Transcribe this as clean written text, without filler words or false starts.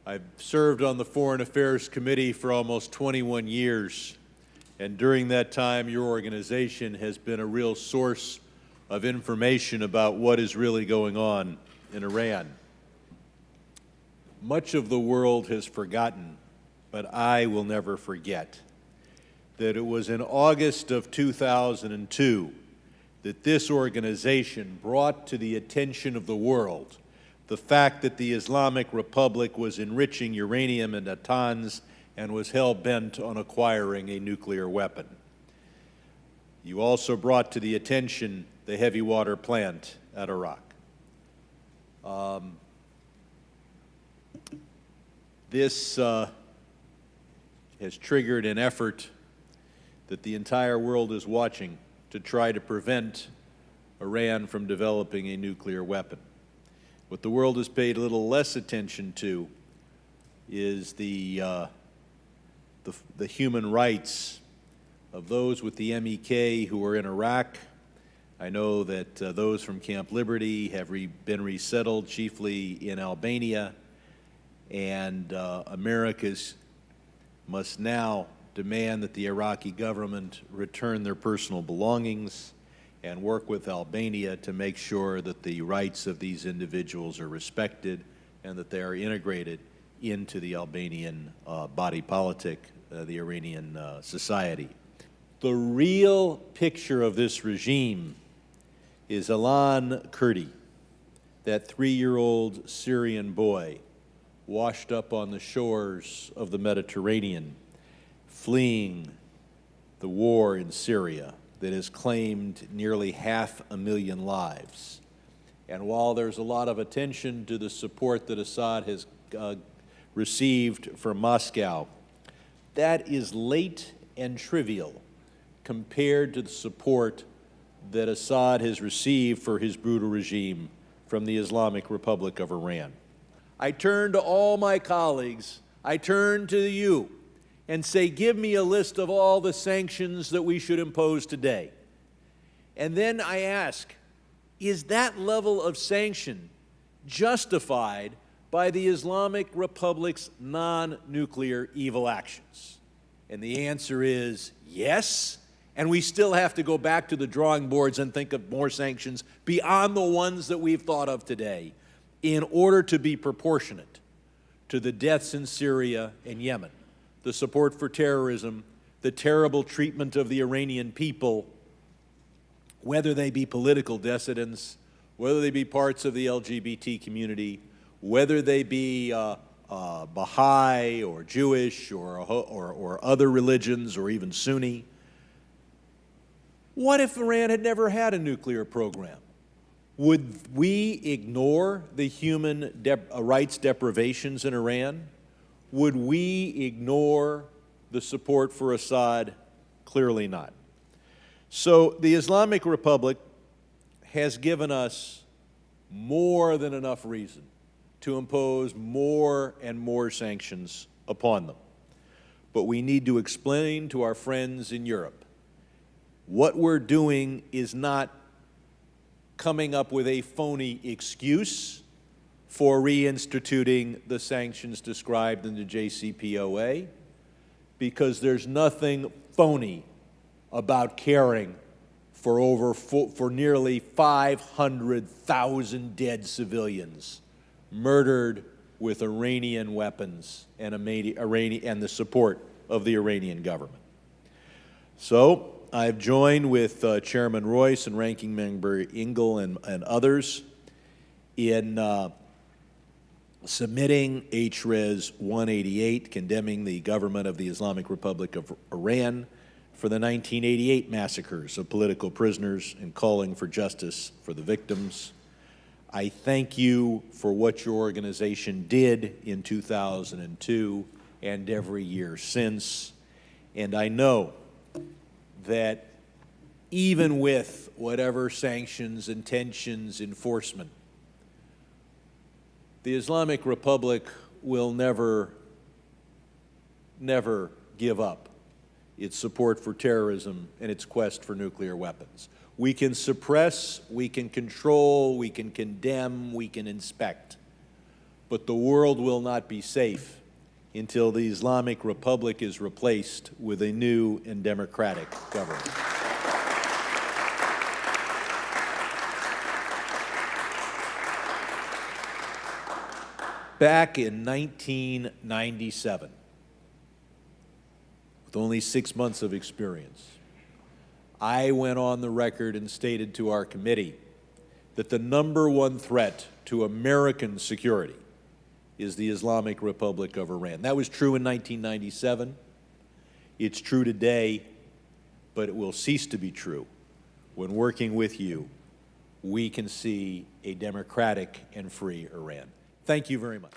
I've served on the Foreign Affairs Committee for almost 21 years, and during that time, your organization has been a real source of information about what is really going on in Iran. Much of the world has forgotten, but I will never forget that it was in August of 2002 that this organization brought to the attention of the world the fact that the Islamic Republic was enriching uranium and natanz and was hell-bent on acquiring a nuclear weapon. You also brought to the attention the heavy water plant at Iraq. This has triggered an effort that the entire world is watching to try to prevent Iran from developing a nuclear weapon. What the world has paid a little less attention to is the human rights of those with the MEK who are in Iraq. I know that those from Camp Liberty have been resettled, chiefly in Albania, and Americans must now demand that the Iraqi government return their personal belongings and work with Albania to make sure that the rights of these individuals are respected and that they are integrated into the Albanian body politic, the Iranian society. The real picture of this regime is Alan Kurdi, that 3-year-old Syrian boy washed up on the shores of the Mediterranean, fleeing the war in Syria that has claimed nearly 500,000 lives. And while there's a lot of attention to the support that Assad has received from Moscow, that is late and trivial compared to the support that Assad has received for his brutal regime from the Islamic Republic of Iran. I turn to all my colleagues, I turn to you, and say, give me a list of all the sanctions that we should impose today. And then I ask, is that level of sanction justified by the Islamic Republic's non-nuclear evil actions? And the answer is yes, and we still have to go back to the drawing boards and think of more sanctions beyond the ones that we've thought of today in order to be proportionate to the deaths in Syria and Yemen, the support for terrorism, the terrible treatment of the Iranian people, whether they be political dissidents, whether they be parts of the LGBT community, whether they be Baha'i or Jewish or other religions or even Sunni. What if Iran had never had a nuclear program? Would we ignore the human rights deprivations in Iran? Would we ignore the support for Assad? Clearly not. So the Islamic Republic has given us more than enough reason to impose more and more sanctions upon them. But we need to explain to our friends in Europe what we're doing is not coming up with a phony excuse for reinstituting the sanctions described in the JCPOA, because there's nothing phony about caring for nearly 500,000 dead civilians murdered with Iranian weapons and the support of the Iranian government. So I've joined with Chairman Royce and Ranking Member Engel and others in submitting HRES 188, condemning the government of the Islamic Republic of Iran for the 1988 massacres of political prisoners and calling for justice for the victims. I thank you for what your organization did in 2002 and every year since. And I know that even with whatever sanctions, intentions, enforcement, the Islamic Republic will never give up its support for terrorism and its quest for nuclear weapons. We can suppress, we can control, we can condemn, we can inspect, but the world will not be safe until the Islamic Republic is replaced with a new and democratic government. Back in 1997, with only 6 months of experience, I went on the record and stated to our committee that the #1 threat to American security is the Islamic Republic of Iran. That was true in 1997. It's true today, but it will cease to be true when, working with you, we can see a democratic and free Iran. Thank you very much.